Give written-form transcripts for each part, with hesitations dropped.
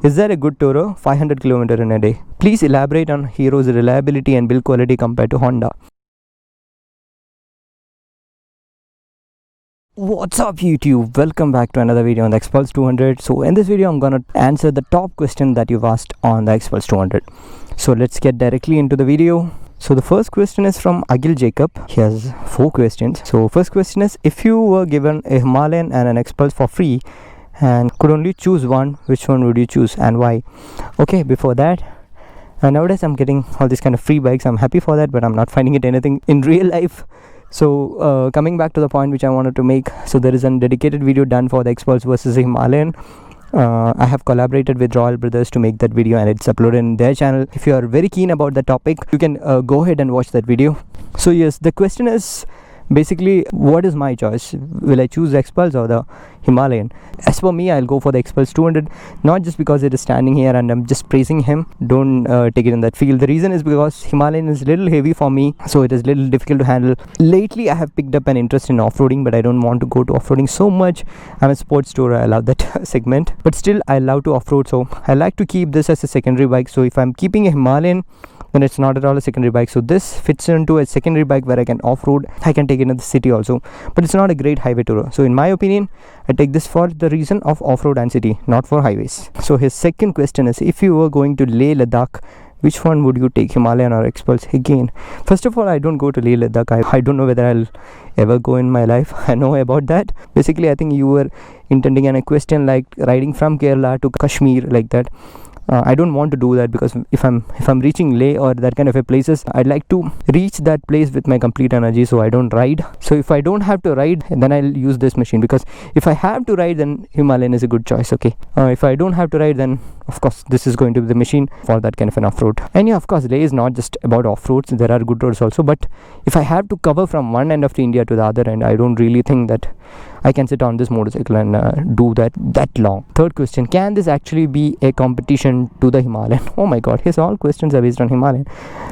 Is there a good tourer 500 km in a day? Please elaborate on Hero's reliability and build quality compared to Honda. What's up YouTube? Welcome back to another video on the Xpulse 200. So in this video I'm gonna answer the top question that you've asked on the Xpulse 200. So let's get directly into the video. So the first question is from Agil Jacob. He has 4 questions. So first question is, if you were given a Himalayan and an Xpulse for free and could only choose one, which one would you choose and why? Okay, before that, nowadays I'm getting all these kind of free bikes. I'm happy for that, but I'm not finding it anything in real life. So coming back to the point which I wanted to make, so there is a dedicated video done for the Xpulse versus the Himalayan. I have collaborated with Royal Brothers to make that video, and it's uploaded in their channel. If you are very keen about the topic, you can go ahead and watch that video. So yes, the question is basically, what is my choice? Will I choose the Xpulse or the Himalayan? As for me, I'll go for the Xpulse 200, not just because it is standing here and I'm just praising him. Don't take it in that field. The reason is because Himalayan is a little heavy for me, so it is a little difficult to handle. Lately I have picked up an interest in off-roading, but I don't want to go to off-roading so much. I'm a sports tourer, I love that segment, but still I love to off-road, so I like to keep this as a secondary bike. So if I'm keeping a Himalayan, then it's not at all a secondary bike. So this fits into a secondary bike where I can off-road. I can take it in the city also, but it's not a great highway tourer. So in my opinion, I take this for the reason of off-road and city, not for highways. So his second question is, if you were going to Leh Ladakh, which one would you take, Himalayan or Xpulse? Again, first of all, I don't go to Leh Ladakh. I don't know whether I'll ever go in my life. I know about that. Basically, I think you were intending a question like riding from Kerala to Kashmir, like that. I don't want to do that, because if I'm reaching Leh or that kind of a places, I'd like to reach that place with my complete energy, so I don't ride. So if I don't have to ride, then I'll use this machine, because if I have to ride, then Himalayan is a good choice. Okay, if I don't have to ride, then of course this is going to be the machine for that kind of an off-road. And yeah, of course Leh is not just about off-roads, there are good roads also, but if I have to cover from one end of the India to the other end, I don't really think that I can sit on this motorcycle and do that long. Third question, can this actually be a competition to the Himalayan? Oh my god, his all questions are based on Himalayan.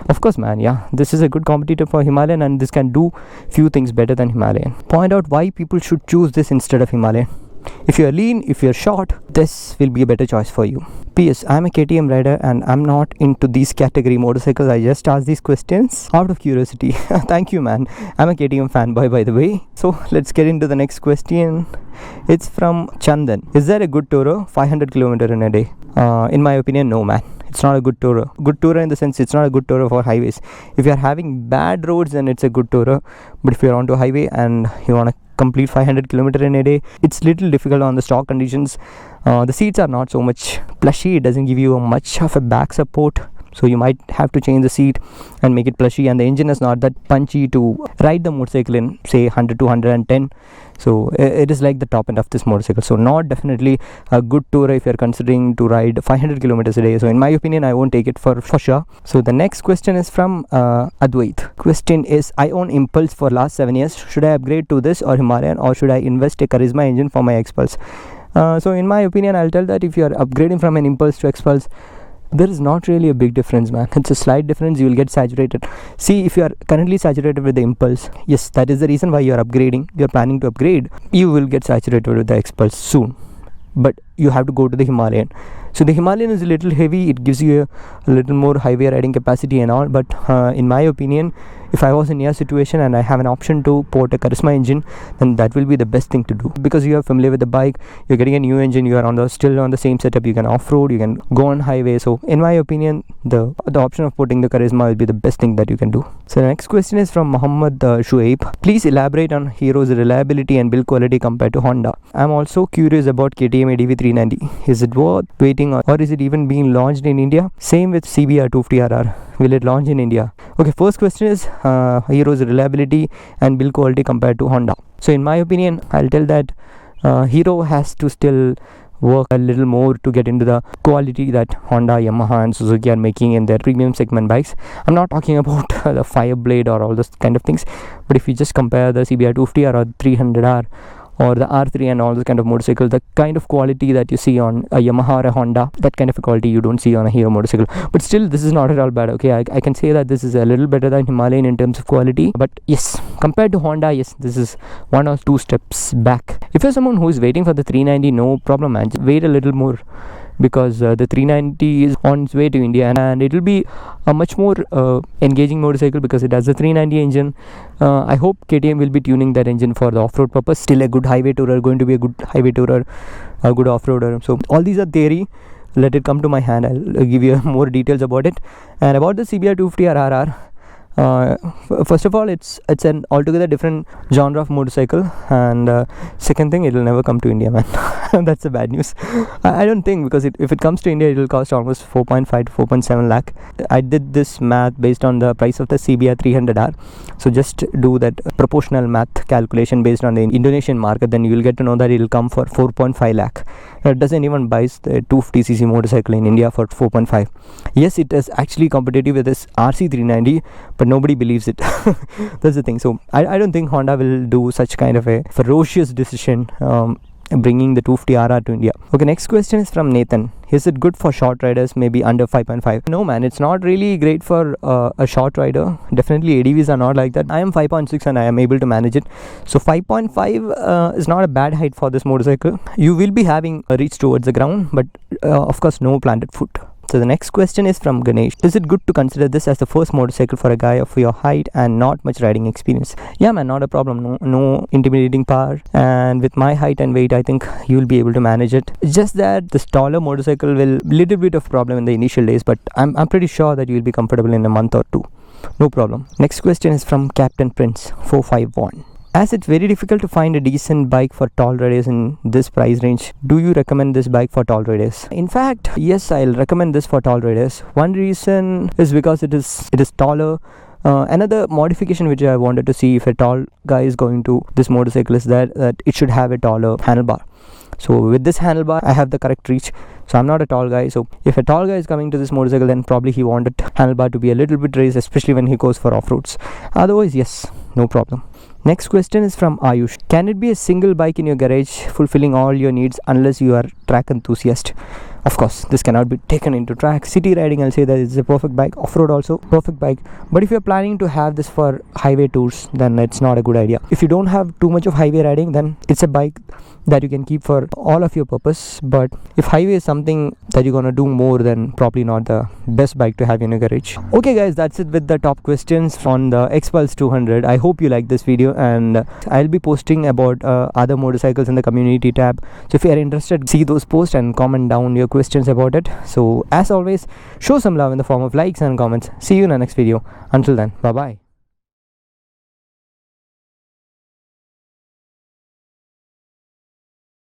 Of course man, yeah, this is a good competitor for Himalayan, and this can do few things better than Himalayan. Point out why people should choose this instead of Himalayan. If you're lean, if you're short, this will be a better choice for you. P.S. I'm a KTM rider and I'm not into these category motorcycles. I just asked these questions out of curiosity. Thank you man. I'm a KTM fanboy, by the way. So let's get into the next question. It's from Chandan. Is there a good tourer 500 km in a day? In my opinion, no man. It's not a good tourer. Good tourer in the sense, it's not a good tourer for highways. If you're having bad roads, then it's a good tourer. But if you're onto a highway and you want to complete 500 km in a day, it's little difficult on the stock conditions. The seats are not so much plushy. It doesn't give you much of a back support, so you might have to change the seat and make it plushy, and the engine is not that punchy to ride the motorcycle in say 100 to 110. So it is like the top end of this motorcycle, so not definitely a good tourer if you're considering to ride 500 kilometers a day. So in my opinion, I won't take it for sure. So the next question is from Advait. Question is, I own Impulse for last 7 years. Should I upgrade to this or Himalayan, or should I invest a Charisma engine for my Xpulse? So in my opinion, I'll tell that if you are upgrading from an Impulse to Xpulse, there is not really a big difference man. It's a slight difference. You will get saturated. See, if you are currently saturated with the Impulse, yes, that is the reason why you are upgrading. You are planning to upgrade. You will get saturated with the Xpulse soon, but you have to go to the Himalayan. So the Himalayan is a little heavy. It gives you a little more highway riding capacity and all, but in my opinion, if I was in your situation and I have an option to port a Charisma engine, then that will be the best thing to do, because you are familiar with the bike, you're getting a new engine, you are still on the same setup, you can off-road, you can go on highway. So in my opinion, the option of putting the Charisma will be the best thing that you can do. So the next question is from Muhammad Shuaib. Please elaborate on Hero's reliability and build quality compared to Honda. I'm also curious about KTM ADV 390. Is it worth waiting, or is it even being launched in India? Same with CBR 250RR. Will it launch in India? Okay, first question is Hero's reliability and build quality compared to Honda. So in my opinion, I'll tell that Hero has to still work a little more to get into the quality that Honda, Yamaha and Suzuki are making in their premium segment bikes. I'm not talking about the Fireblade or all those kind of things, but if you just compare the CBR 250R or 300R or the R3 and all those kind of motorcycles, the kind of quality that you see on a Yamaha or a Honda, that kind of a quality you don't see on a Hero motorcycle. But still, this is not at all bad. Okay, I can say that this is a little better than Himalayan in terms of quality, but yes, compared to Honda, yes, this is 1 or 2 steps back. If you're someone who is waiting for the 390, no problem man, just wait a little more, because the 390 is on its way to India, and it will be a much more engaging motorcycle because it has a 390 engine. I hope KTM will be tuning that engine for the off-road purpose. Still a good highway tourer, going to be a good highway tourer, a good off-roader. So all these are theory. Let it come to my hand. I'll give you more details about it. And about the CBR 250 RR, first of all, it's an altogether different genre of motorcycle, and second thing, it will never come to India, man. That's the bad news. I don't think, because if it comes to India, it will cost almost 4.5 to 4.7 lakh. I did this math based on the price of the CBR 300R, so just do that proportional math calculation based on the Indonesian market, then you will get to know that it will come for 4.5 lakh. It doesn't even buy the 250cc motorcycle in India for 4.5. Yes, it is actually competitive with this RC 390, but nobody believes it. That's the thing. So I don't think Honda will do such kind of a ferocious decision bringing the 250 RR to India. Okay, next question is from Nathan. Is it good for short riders, maybe under 5.5? No, man, it's not really great for a short rider. Definitely ADVs are not like that. I am 5.6 and I am able to manage it. So 5.5 is not a bad height for this motorcycle. You will be having a reach towards the ground, but of course no planted foot. So the next question is from Ganesh. Is it good to consider this as the first motorcycle for a guy of your height and not much riding experience? Yeah, man, not a problem. No intimidating power, and with my height and weight, I think you will be able to manage it. It's just that this taller motorcycle will little bit of problem in the initial days, but I'm pretty sure that you will be comfortable in a month or two. No problem. Next question is from Captain Prince 451. As it's very difficult to find a decent bike for tall riders in this price range, do you recommend this bike for tall riders? In fact, yes, I'll recommend this for tall riders. One reason is because it is taller. Another modification which I wanted to see if a tall guy is going to this motorcycle is that it should have a taller handlebar. So with this handlebar, I have the correct reach. So I'm not a tall guy. So if a tall guy is coming to this motorcycle, then probably he wanted handlebar to be a little bit raised, especially when he goes for off-roads. Otherwise, yes, no problem. Next question is from Ayush. Can it be a single bike in your garage fulfilling all your needs unless you are track enthusiast? Of course, this cannot be taken into track. City riding, I'll say that it's a perfect bike. Off-road also, perfect bike. But if you're planning to have this for highway tours, then it's not a good idea. If you don't have too much of highway riding, then it's a bike that you can keep for all of your purpose. But if highway is something that you're gonna do more, then probably not the best bike to have in your garage. Okay guys, that's it with the top questions on the Xpulse 200. I hope you like this video, and I'll be posting about other motorcycles in the community tab. So if you are interested, see those posts and comment down your questions about it. So as always, show some love in the form of likes and comments. See you in the next video. Until then, bye bye.